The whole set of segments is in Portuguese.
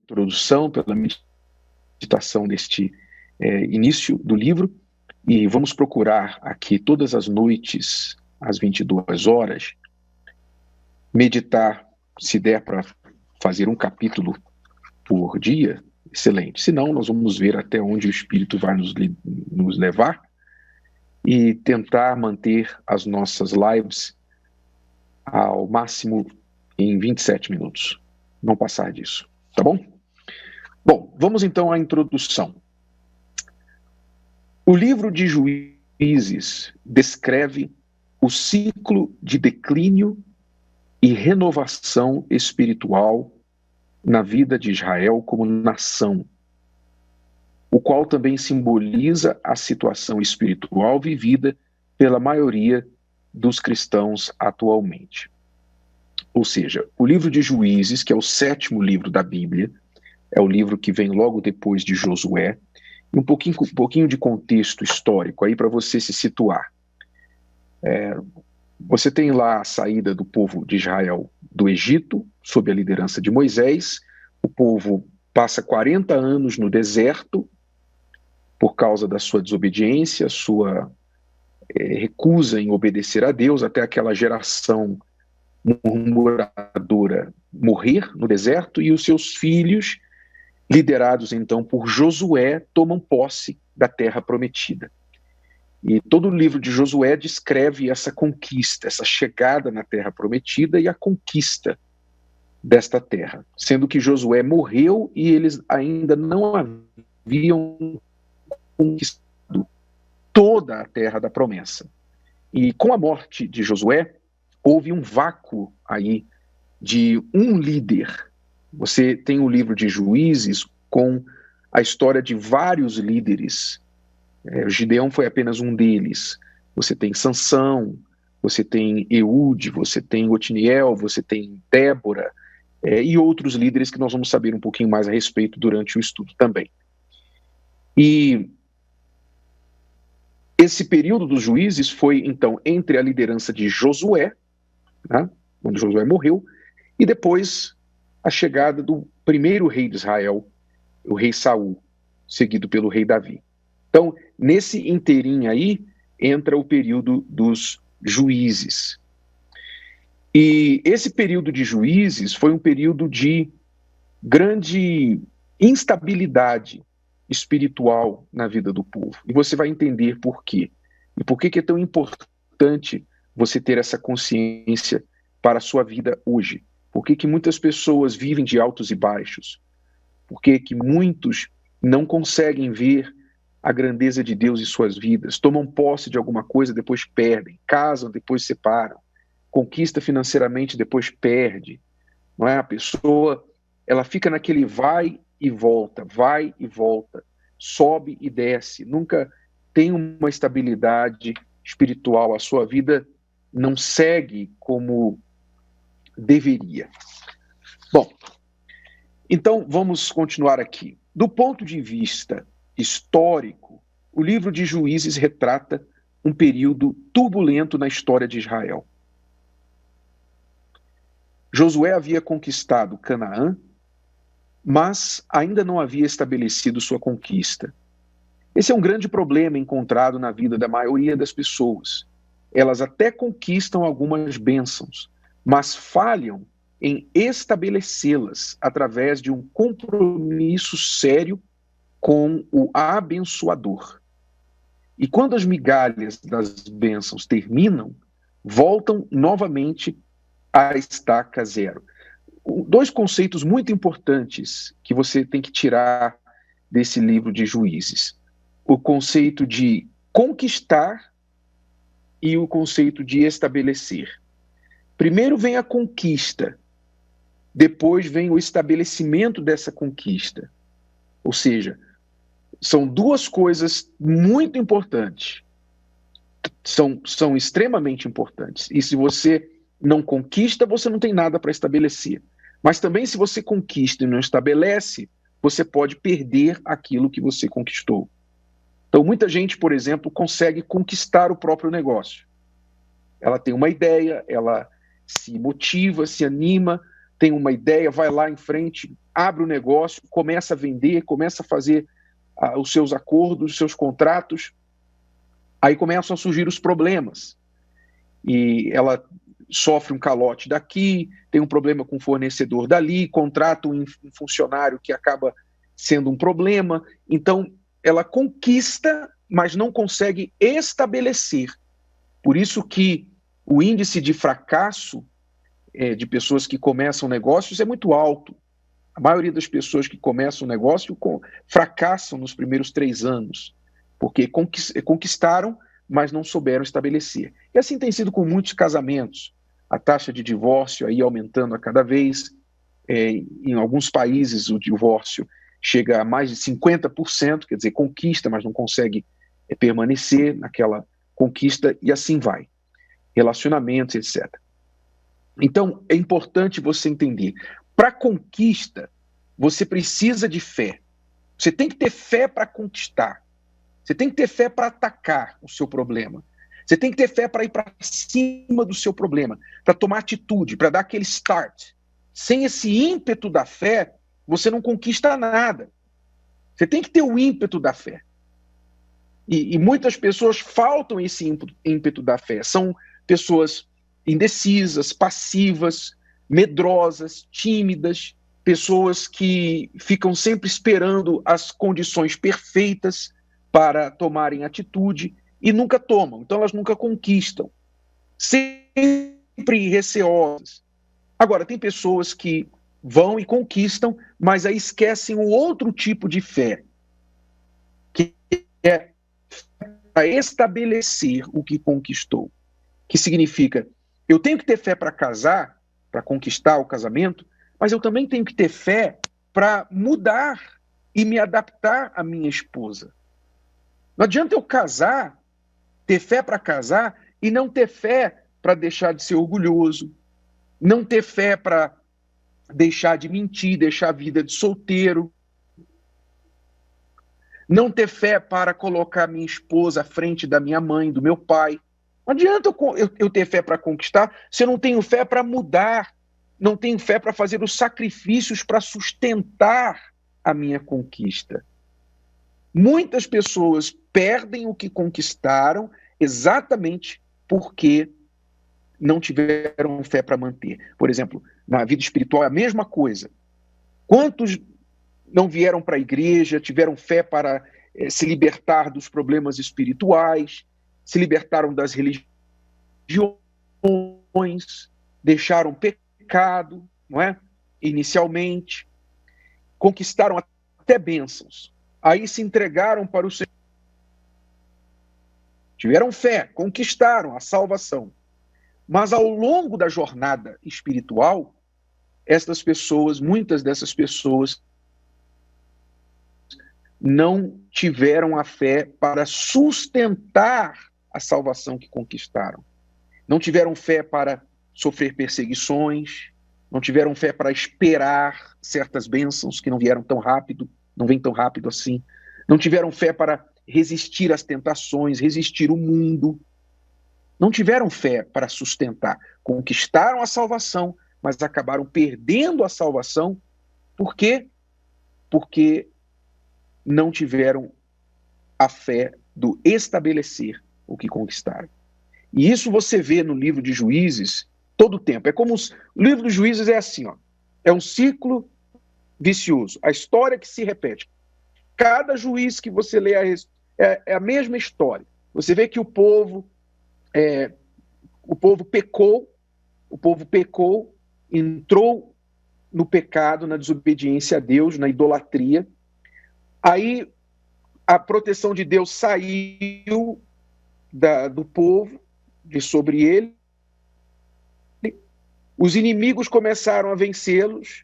introdução, pela meditação deste início do livro, e vamos procurar aqui todas as noites, às 22 horas, meditar, se der para fazer um capítulo por dia, excelente. Se não, nós vamos ver até onde o Espírito vai nos levar e tentar manter as nossas lives ao máximo em 27 minutos. Não passar disso, tá bom? Bom, vamos então à introdução. O livro de Juízes descreve o ciclo de declínio e renovação espiritual na vida de Israel como nação, o qual também simboliza a situação espiritual vivida pela maioria dos cristãos atualmente. Ou seja, o livro de Juízes, que é o 7º livro da Bíblia, é o livro que vem logo depois de Josué, e um pouquinho de contexto histórico aí para você se situar. Você tem lá a saída do povo de Israel do Egito, sob a liderança de Moisés. O povo passa 40 anos no deserto por causa da sua desobediência, sua recusa em obedecer a Deus, até aquela geração murmuradora morrer no deserto, e os seus filhos, liderados então por Josué, tomam posse da terra prometida. E todo o livro de Josué descreve essa conquista, essa chegada na terra prometida e a conquista desta terra, sendo que Josué morreu e eles ainda não haviam conquistado toda a terra da promessa. E com a morte de Josué, houve um vácuo aí de um líder. Você tem o livro de Juízes com a história de vários líderes. Gideão foi apenas um deles. Você tem Sansão, você tem Eude, você tem Otiniel, você tem Débora, e outros líderes que nós vamos saber um pouquinho mais a respeito durante o estudo também. E esse período dos juízes foi, então, entre a liderança de Josué, né, quando Josué morreu, e depois a chegada do primeiro rei de Israel, o rei Saul, seguido pelo rei Davi. Então, nesse inteirinho aí, entra o período dos juízes. E esse período de juízes foi um período de grande instabilidade espiritual na vida do povo. E você vai entender por quê. E por que é tão importante você ter essa consciência para a sua vida hoje. Por que muitas pessoas vivem de altos e baixos? Por que muitos não conseguem ver a grandeza de Deus em suas vidas? Tomam posse de alguma coisa, depois perdem. Casam, depois separam. Conquista financeiramente, depois perde. Não é? A pessoa, ela fica naquele vai e volta, sobe e desce. Nunca tem uma estabilidade espiritual. A sua vida não segue como deveria. Bom, então vamos continuar aqui. Do ponto de vista histórico, o livro de Juízes retrata um período turbulento na história de Israel. Josué havia conquistado Canaã, mas ainda não havia estabelecido sua conquista. Esse é um grande problema encontrado na vida da maioria das pessoas. Elas até conquistam algumas bênçãos, mas falham em estabelecê-las através de um compromisso sério com o abençoador. E quando as migalhas das bênçãos terminam, voltam novamente à estaca zero. Dois conceitos muito importantes que você tem que tirar desse livro de Juízes. O conceito de conquistar e o conceito de estabelecer. Primeiro vem a conquista, depois vem o estabelecimento dessa conquista. Ou seja, são duas coisas muito importantes. São extremamente importantes. E se você não conquista, você não tem nada para estabelecer. Mas também, se você conquista e não estabelece, você pode perder aquilo que você conquistou. Então, muita gente, por exemplo, consegue conquistar o próprio negócio. Ela tem uma ideia, ela se motiva, se anima, tem uma ideia, vai lá em frente, abre o negócio, começa a vender, começa a fazer os seus acordos, os seus contratos, aí começam a surgir os problemas. E ela sofre um calote daqui, tem um problema com o fornecedor dali, contrata um funcionário que acaba sendo um problema. Então, ela conquista, mas não consegue estabelecer. Por isso que o índice de fracasso de pessoas que começam negócios é muito alto. A maioria das pessoas que começam um negócio fracassam nos primeiros 3 anos, porque conquistaram, mas não souberam estabelecer. E assim tem sido com muitos casamentos. A taxa de divórcio aí aumentando a cada vez. Em alguns países o divórcio chega a mais de 50%, quer dizer, conquista, mas não consegue permanecer naquela conquista, e assim vai. Relacionamentos, etc. Então, é importante você entender. Para conquista, você precisa de fé. Você tem que ter fé para conquistar. Você tem que ter fé para atacar o seu problema. Você tem que ter fé para ir para cima do seu problema, para tomar atitude, para dar aquele start. Sem esse ímpeto da fé, você não conquista nada. Você tem que ter o ímpeto da fé. E muitas pessoas faltam esse ímpeto da fé. São pessoas indecisas, passivas, medrosas, tímidas, pessoas que ficam sempre esperando as condições perfeitas para tomarem atitude e nunca tomam. Então elas nunca conquistam. Sempre receosas. Agora, tem pessoas que vão e conquistam, mas aí esquecem o outro tipo de fé, que é para estabelecer o que conquistou. Que significa, eu tenho que ter fé para casar, para conquistar o casamento, mas eu também tenho que ter fé para mudar e me adaptar à minha esposa. Não adianta eu casar, ter fé para casar e não ter fé para deixar de ser orgulhoso, não ter fé para deixar de mentir, deixar a vida de solteiro, não ter fé para colocar minha esposa à frente da minha mãe, do meu pai. Não adianta eu ter fé para conquistar se eu não tenho fé para mudar, não tenho fé para fazer os sacrifícios para sustentar a minha conquista. Muitas pessoas perdem o que conquistaram exatamente porque não tiveram fé para manter. Por exemplo, na vida espiritual é a mesma coisa. Quantos não vieram para a igreja, tiveram fé para se libertar dos problemas espirituais, se libertaram das religiões, deixaram pecado, não é? Inicialmente, conquistaram até bênçãos, aí se entregaram para o Senhor, tiveram fé, conquistaram a salvação, mas ao longo da jornada espiritual, muitas dessas pessoas não tiveram a fé para sustentar a salvação que conquistaram. Não tiveram fé para sofrer perseguições, não tiveram fé para esperar certas bênçãos que não vieram tão rápido, não vêm tão rápido assim. Não tiveram fé para resistir às tentações, resistir o mundo. Não tiveram fé para sustentar. Conquistaram a salvação, mas acabaram perdendo a salvação. Por quê? Porque não tiveram a fé do estabelecer o que conquistaram. E isso você vê no livro de Juízes todo o tempo. É como o livro dos Juízes é assim, ó, é um ciclo vicioso. A história que se repete. Cada juiz que você lê é a mesma história. Você vê que o povo pecou, entrou no pecado, na desobediência a Deus, na idolatria. Aí a proteção de Deus saiu do povo, de sobre ele. Os inimigos começaram a vencê-los,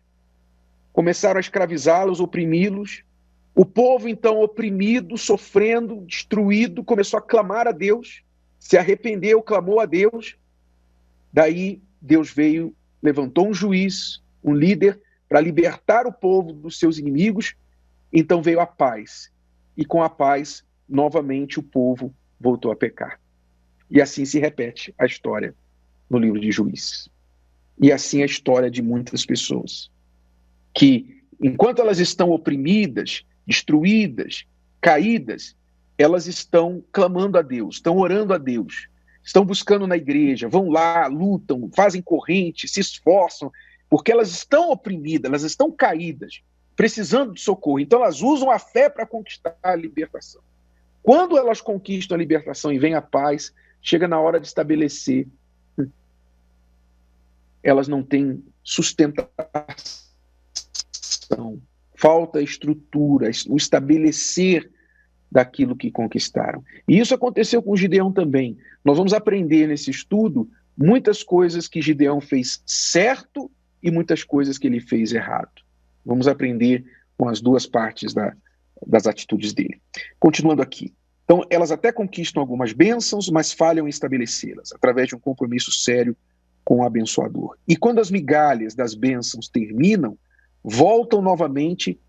começaram a escravizá-los, oprimi-los. O povo, então, oprimido, sofrendo, destruído, começou a clamar a Deus, se arrependeu, clamou a Deus. Daí Deus veio, levantou um juiz, um líder, para libertar o povo dos seus inimigos. Então veio a paz. E com a paz, novamente, o povo voltou a pecar. E assim se repete a história no livro de Juízes. E assim é a história de muitas pessoas, que enquanto elas estão oprimidas, destruídas, caídas, elas estão clamando a Deus, estão orando a Deus, estão buscando na igreja, vão lá, lutam, fazem corrente, se esforçam, porque elas estão oprimidas, elas estão caídas, precisando de socorro. Então elas usam a fé para conquistar a libertação. Quando elas conquistam a libertação e vem a paz, chega na hora de estabelecer, elas não têm sustentação, falta estrutura, o estabelecer daquilo que conquistaram. E isso aconteceu com Gideão também. Nós vamos aprender nesse estudo muitas coisas que Gideão fez certo e muitas coisas que ele fez errado. Vamos aprender com as duas partes das atitudes dele. Continuando aqui. Então, elas até conquistam algumas bênçãos, mas falham em estabelecê-las, através de um compromisso sério com o abençoador. E quando as migalhas das bênçãos terminam, voltam novamente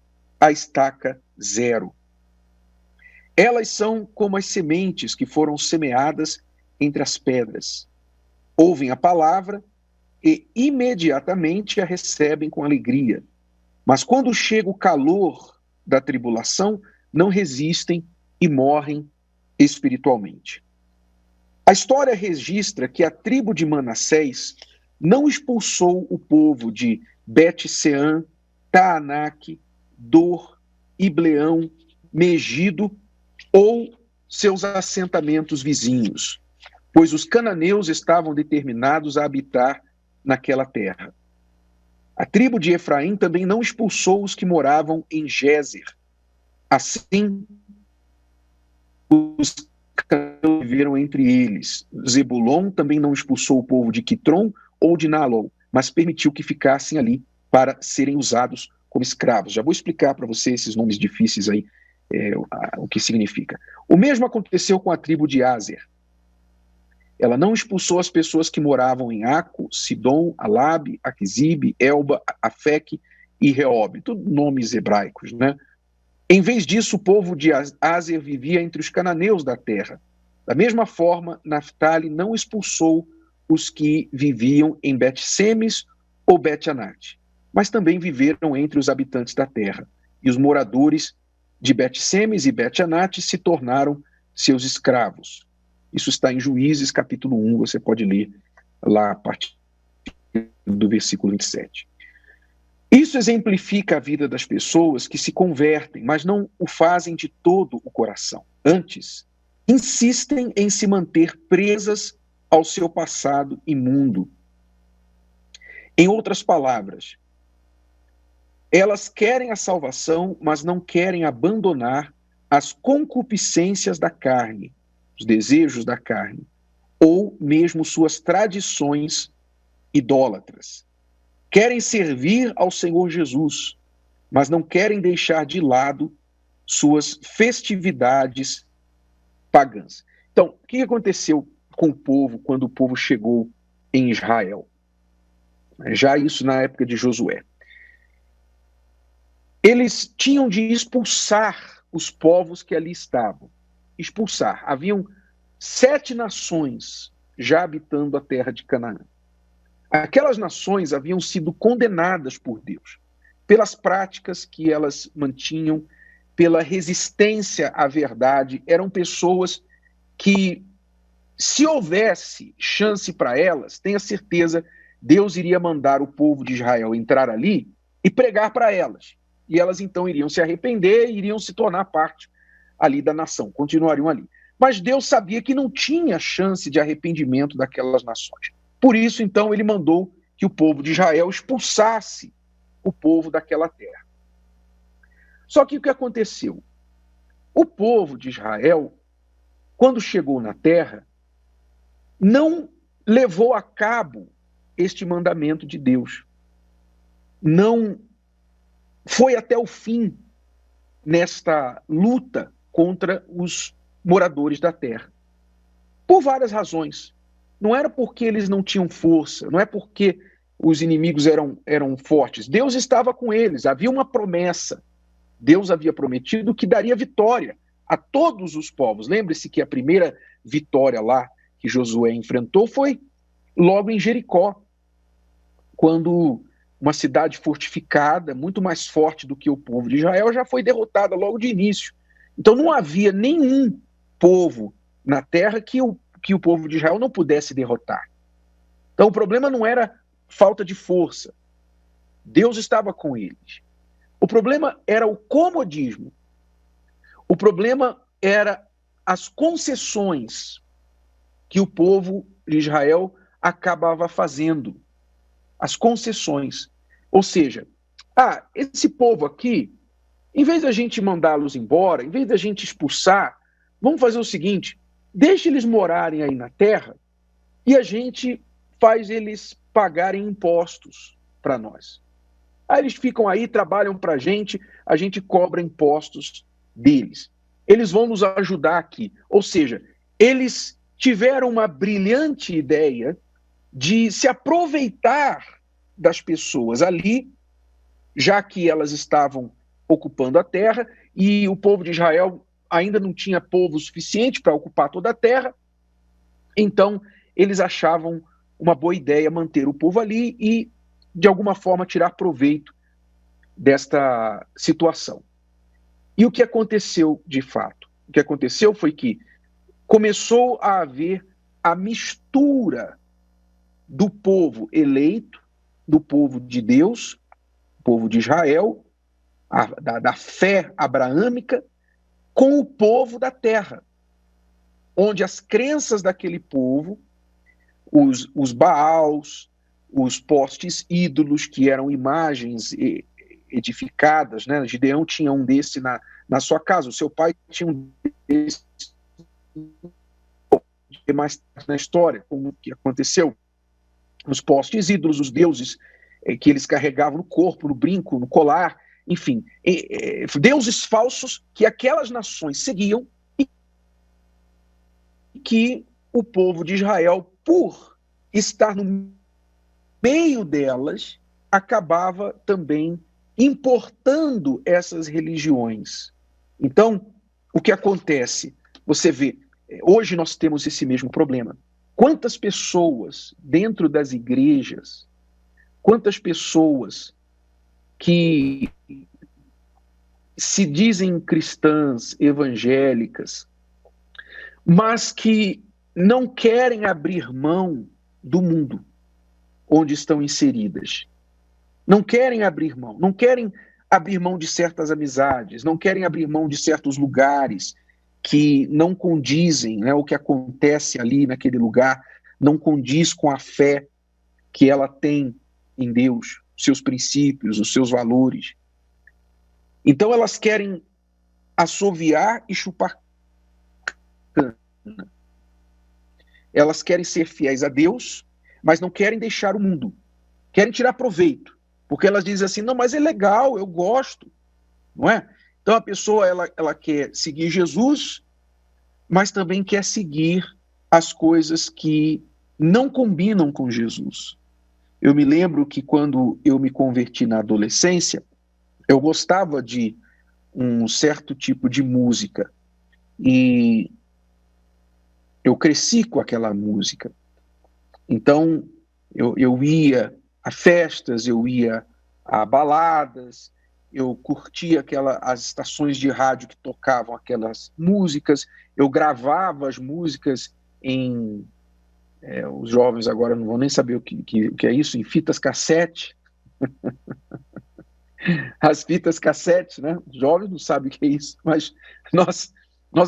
à estaca zero. Elas são como as sementes que foram semeadas entre as pedras. Ouvem a palavra e imediatamente a recebem com alegria. Mas quando chega o calor da tribulação, não resistem e morrem espiritualmente. A história registra que a tribo de Manassés não expulsou o povo de Bet-Sean, Taanac, Dor, Ibleão, Megido ou seus assentamentos vizinhos, pois os cananeus estavam determinados a habitar naquela terra. A tribo de Efraim também não expulsou os que moravam em Gézer. Assim, os cananeus viveram entre eles. Zebulon também não expulsou o povo de Quitron ou de Naalol, mas permitiu que ficassem ali para serem usados como escravos. Já vou explicar para você esses nomes difíceis aí, o que significa. O mesmo aconteceu com a tribo de Aser. Ela não expulsou as pessoas que moravam em Aco, Sidom, Alabe, Aquisibe, Elba, Afec e Reob, tudo nomes hebraicos, né? Em vez disso, o povo de Aser vivia entre os cananeus da terra. Da mesma forma, Naftali não expulsou os que viviam em Bet-Semes ou Bet-Anat, mas também viveram entre os habitantes da terra. E os moradores de Bet-Semes e Bet-Anat se tornaram seus escravos. Isso está em Juízes, capítulo 1, você pode ler lá a partir do versículo 27. Isso exemplifica a vida das pessoas que se convertem, mas não o fazem de todo o coração. Antes, insistem em se manter presas ao seu passado imundo. Em outras palavras, elas querem a salvação, mas não querem abandonar as concupiscências da carne, os desejos da carne, ou mesmo suas tradições idólatras. Querem servir ao Senhor Jesus, mas não querem deixar de lado suas festividades pagãs. Então, o que aconteceu com o povo quando o povo chegou em Israel? Já isso na época de Josué. Eles tinham de expulsar os povos que ali estavam. Expulsar. Haviam 7 nações já habitando a terra de Canaã. Aquelas nações haviam sido condenadas por Deus pelas práticas que elas mantinham, pela resistência à verdade. Eram pessoas que, se houvesse chance para elas, tenha certeza, Deus iria mandar o povo de Israel entrar ali e pregar para elas. E elas então iriam se arrepender e iriam se tornar parte ali da nação, continuariam ali. Mas Deus sabia que não tinha chance de arrependimento daquelas nações. Por isso, então, ele mandou que o povo de Israel expulsasse o povo daquela terra. Só que o que aconteceu? O povo de Israel, quando chegou na terra, não levou a cabo este mandamento de Deus. Não foi até o fim nesta luta contra os moradores da terra. Por várias razões. Não era porque eles não tinham força, não é porque os inimigos eram fortes. Deus estava com eles, havia uma promessa. Deus havia prometido que daria vitória a todos os povos. Lembre-se que a primeira vitória lá que Josué enfrentou foi logo em Jericó. quando uma cidade fortificada, muito mais forte do que o povo de Israel, já foi derrotada logo de início. Então não havia nenhum povo na terra que o povo de Israel não pudesse derrotar. Então o problema não era falta de força. Deus estava com eles. O problema era o comodismo. O problema era as concessões que o povo de Israel acabava fazendo. As concessões. Ou seja, esse povo aqui, em vez da gente mandá-los embora, em vez da gente expulsar, vamos fazer o seguinte, deixe eles morarem aí na terra e a gente faz eles pagarem impostos para nós. Aí eles ficam aí, trabalham para a gente cobra impostos deles. Eles vão nos ajudar aqui. Ou seja, eles tiveram uma brilhante ideia de se aproveitar das pessoas ali, já que elas estavam ocupando a terra, e o povo de Israel ainda não tinha povo suficiente para ocupar toda a terra, então eles achavam uma boa ideia manter o povo ali e, de alguma forma, tirar proveito desta situação. E o que aconteceu de fato? O que aconteceu foi que começou a haver a mistura do povo eleito, do povo de Deus, povo de Israel, da fé abraâmica, com o povo da terra, onde as crenças daquele povo, os Baals, os postes ídolos, que eram imagens edificadas, né? Gideão tinha um desse na sua casa, o seu pai tinha um desse mais tarde na história, como que aconteceu. Os postes ídolos, os deuses que eles carregavam no corpo, no brinco, no colar, enfim, deuses falsos que aquelas nações seguiam e que o povo de Israel, por estar no meio delas, acabava também importando essas religiões. Então, o que acontece? Você vê, hoje nós temos esse mesmo problema. Quantas pessoas dentro das igrejas, quantas pessoas que se dizem cristãs, evangélicas, mas que não querem abrir mão do mundo onde estão inseridas. Não querem abrir mão, não querem abrir mão de certas amizades, não querem abrir mão de certos lugares que não condizem, né, o que acontece ali naquele lugar não condiz com a fé que ela tem em Deus, seus princípios, os seus valores. Então elas querem assoviar e chupar cana. Elas querem ser fiéis a Deus, mas não querem deixar o mundo. Querem tirar proveito. Porque elas dizem assim, não, mas é legal, eu gosto. Não é? Então a pessoa ela quer seguir Jesus, mas também quer seguir as coisas que não combinam com Jesus. Eu me lembro que quando eu me converti na adolescência, eu gostava de um certo tipo de música. E eu cresci com aquela música. Então, eu ia a festas, eu ia a baladas, eu curtia as estações de rádio que tocavam aquelas músicas, eu gravava as músicas em... os jovens agora não vão nem saber o que é isso, em fitas cassete. As fitas cassete, né? Os jovens não sabem o que é isso, mas nós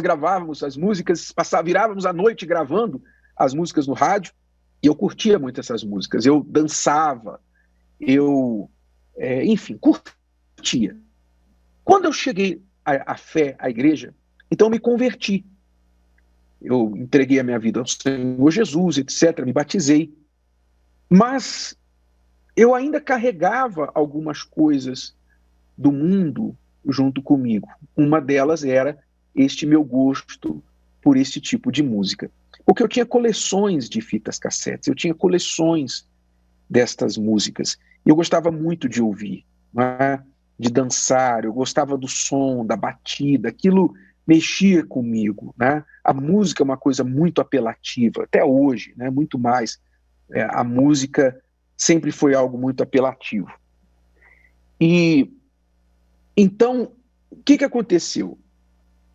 gravávamos as músicas, virávamos a noite gravando as músicas no rádio, e eu curtia muito essas músicas, eu dançava, enfim, curtia. Quando eu cheguei à fé, à igreja, então eu me converti. Eu entreguei a minha vida ao Senhor Jesus, etc., me batizei. Mas eu ainda carregava algumas coisas do mundo junto comigo. Uma delas era este meu gosto por esse tipo de música. Porque eu tinha coleções de fitas cassetes, eu tinha coleções destas músicas. E eu gostava muito de ouvir, né? De dançar, eu gostava do som, da batida, aquilo mexia comigo, né? A música é uma coisa muito apelativa, até hoje, né? Muito mais. A música sempre foi algo muito apelativo. E então, o que aconteceu?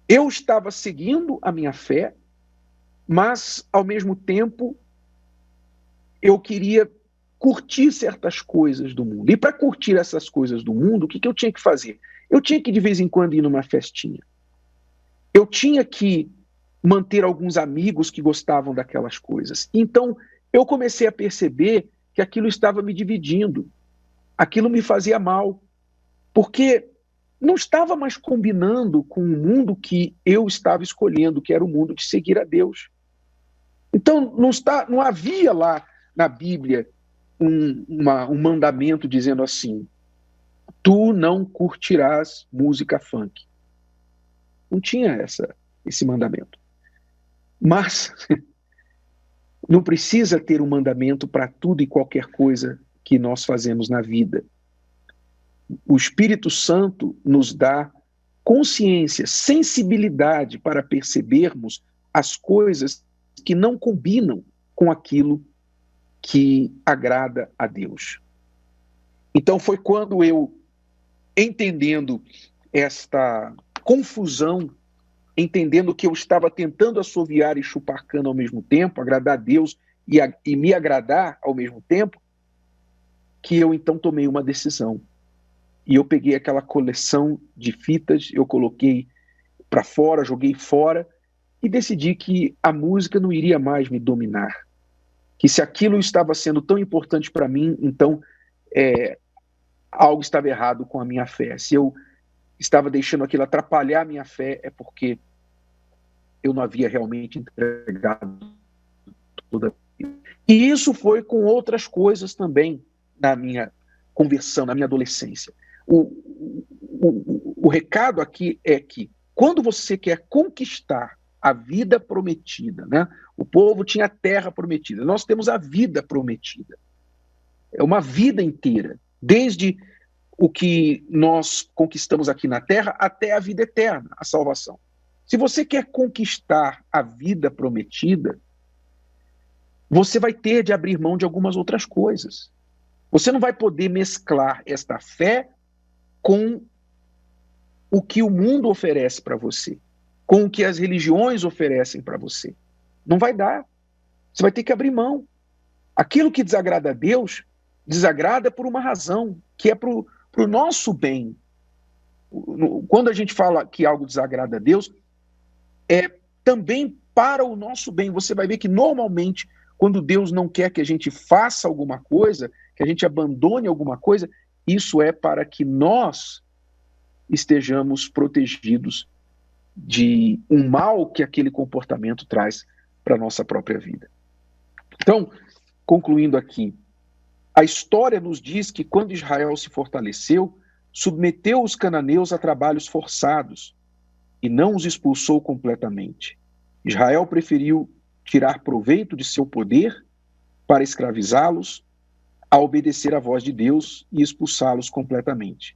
Eu estava seguindo a minha fé, mas, ao mesmo tempo, eu queria curtir certas coisas do mundo. E para curtir essas coisas do mundo, o que eu tinha que fazer? Eu tinha que, de vez em quando, ir numa festinha. Eu tinha que manter alguns amigos que gostavam daquelas coisas. Então, eu comecei a perceber que aquilo estava me dividindo. Aquilo me fazia mal. Porque não estava mais combinando com o mundo que eu estava escolhendo, que era o mundo de seguir a Deus. Então, não havia lá na Bíblia um mandamento dizendo assim: tu não curtirás música funk. Não tinha esse mandamento. Mas não precisa ter um mandamento para tudo e qualquer coisa que nós fazemos na vida. O Espírito Santo nos dá consciência, sensibilidade para percebermos as coisas que não combinam com aquilo que agrada a Deus. Então foi quando eu, entendendo esta confusão, entendendo que eu estava tentando assoviar e chupar cana ao mesmo tempo, agradar a Deus e me agradar ao mesmo tempo, que eu então tomei uma decisão. E eu peguei aquela coleção de fitas, eu coloquei para fora, joguei fora e decidi que a música não iria mais me dominar. Que se aquilo estava sendo tão importante para mim, então algo estava errado com a minha fé. Se eu estava deixando aquilo atrapalhar a minha fé, é porque eu não havia realmente entregado toda a vida. E isso foi com outras coisas também na minha conversão, na minha adolescência. O recado aqui é que quando você quer conquistar a vida prometida, né? O povo tinha a terra prometida, nós temos a vida prometida. É uma vida inteira, desde o que nós conquistamos aqui na terra até a vida eterna, a salvação. Se você quer conquistar a vida prometida, você vai ter de abrir mão de algumas outras coisas. Você não vai poder mesclar esta fé com o que o mundo oferece para você, com o que as religiões oferecem para você. Não vai dar. Você vai ter que abrir mão. Aquilo que desagrada a Deus, desagrada por uma razão, que é para o nosso bem. Quando a gente fala que algo desagrada a Deus, é também para o nosso bem. Você vai ver que normalmente, quando Deus não quer que a gente faça alguma coisa, que a gente abandone alguma coisa, isso é para que nós estejamos protegidos de um mal que aquele comportamento traz para a nossa própria vida. Então, concluindo aqui, a história nos diz que quando Israel se fortaleceu, submeteu os cananeus a trabalhos forçados e não os expulsou completamente. Israel preferiu tirar proveito de seu poder para escravizá-los, a obedecer à voz de Deus e expulsá-los completamente.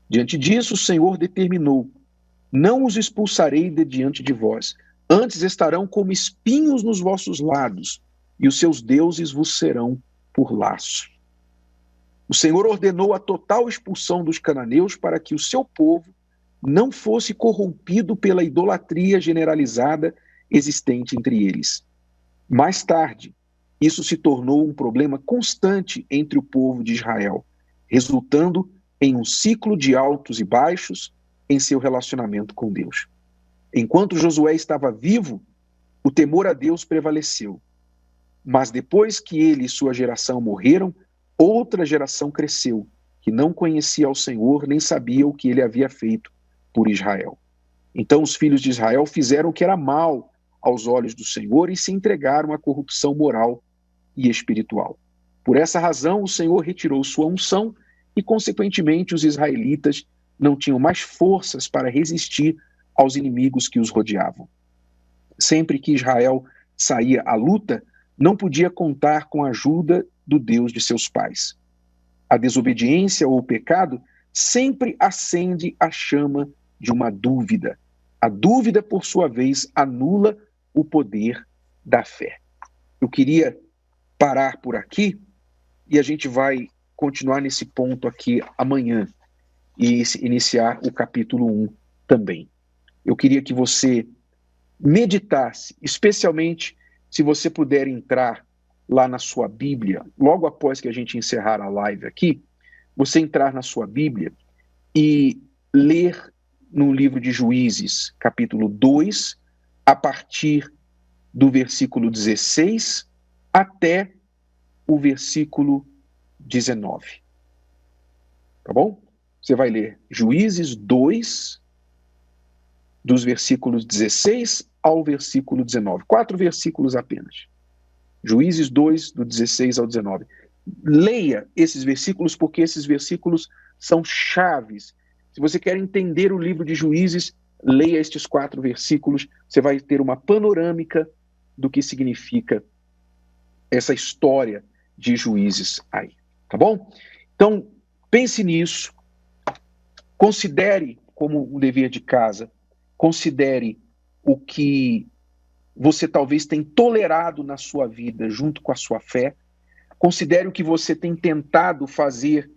Diante disso, o Senhor determinou: não os expulsarei de diante de vós, antes estarão como espinhos nos vossos lados, e os seus deuses vos serão por laço. O Senhor ordenou a total expulsão dos cananeus para que o seu povo não fosse corrompido pela idolatria generalizada existente entre eles. Mais tarde, isso se tornou um problema constante entre o povo de Israel, resultando em um ciclo de altos e baixos em seu relacionamento com Deus. Enquanto Josué estava vivo, o temor a Deus prevaleceu. Mas depois que ele e sua geração morreram, outra geração cresceu, que não conhecia ao Senhor nem sabia o que ele havia feito por Israel. Então os filhos de Israel fizeram o que era mal aos olhos do Senhor e se entregaram à corrupção moral e espiritual. Por essa razão, o Senhor retirou sua unção e, consequentemente, os israelitas não tinham mais forças para resistir aos inimigos que os rodeavam. Sempre que Israel saía à luta, não podia contar com a ajuda do Deus de seus pais. A desobediência ou o pecado sempre acende a chama de uma dúvida. A dúvida, por sua vez, anula o poder da fé. Eu queria parar por aqui e a gente vai continuar nesse ponto aqui amanhã e iniciar o capítulo 1 também. Eu queria que você meditasse, especialmente se você puder entrar lá na sua Bíblia, logo após que a gente encerrar a live aqui, você entrar na sua Bíblia e ler no livro de Juízes, capítulo 2, a partir do versículo 16 até o versículo 19. Tá bom? Você vai ler Juízes 2, dos versículos 16 ao versículo 19. 4 versículos apenas. Juízes 2, do 16 ao 19. Leia esses versículos, porque esses versículos são chaves. Se você quer entender o livro de Juízes, leia estes 4 versículos, você vai ter uma panorâmica do que significa essa história de Juízes aí, tá bom? Então, pense nisso, considere como um dever de casa, considere o que você talvez tenha tolerado na sua vida junto com a sua fé, considere o que você tem tentado fazer,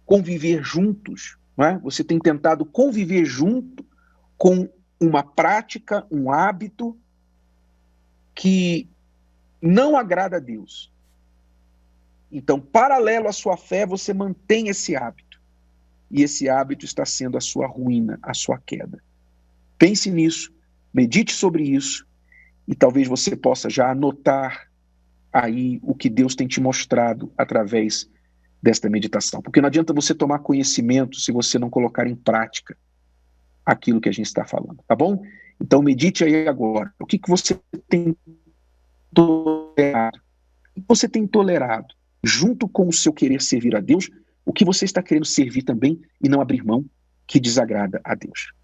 conviver juntos, não é? Você tem tentado conviver junto com uma prática, um hábito que não agrada a Deus. Então, paralelo à sua fé, você mantém esse hábito. E esse hábito está sendo a sua ruína, a sua queda. Pense nisso, medite sobre isso, e talvez você possa já anotar aí o que Deus tem te mostrado através desta meditação. Porque não adianta você tomar conhecimento se você não colocar em prática aquilo que a gente está falando, tá bom? Então medite aí agora. O que você tem tolerado? O que você tem tolerado? Junto com o seu querer servir a Deus, o que você está querendo servir também e não abrir mão que desagrada a Deus.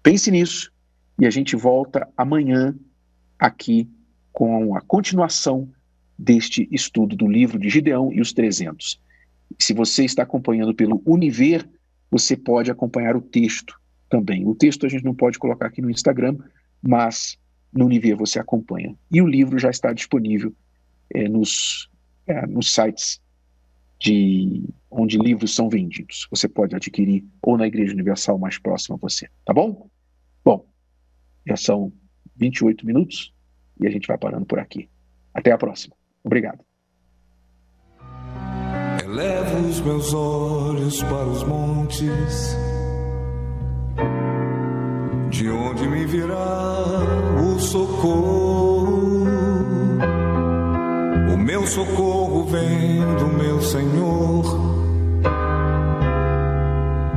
Pense nisso e a gente volta amanhã aqui com a continuação deste estudo do livro de Gideão e os 300. Se você está acompanhando pelo Univer, você pode acompanhar o texto também. O texto a gente não pode colocar aqui no Instagram, mas no Univer você acompanha. E o livro já está disponível nos sites onde livros são vendidos. Você pode adquirir ou na Igreja Universal mais próxima a você, tá bom? Bom, já são 28 minutos e a gente vai parando por aqui. Até a próxima. Obrigado. Elevo os meus olhos para os montes, de onde me virá o socorro. O meu socorro vem do meu Senhor,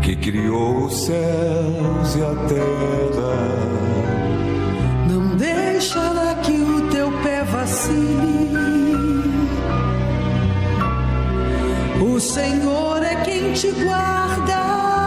que criou os céus e a terra.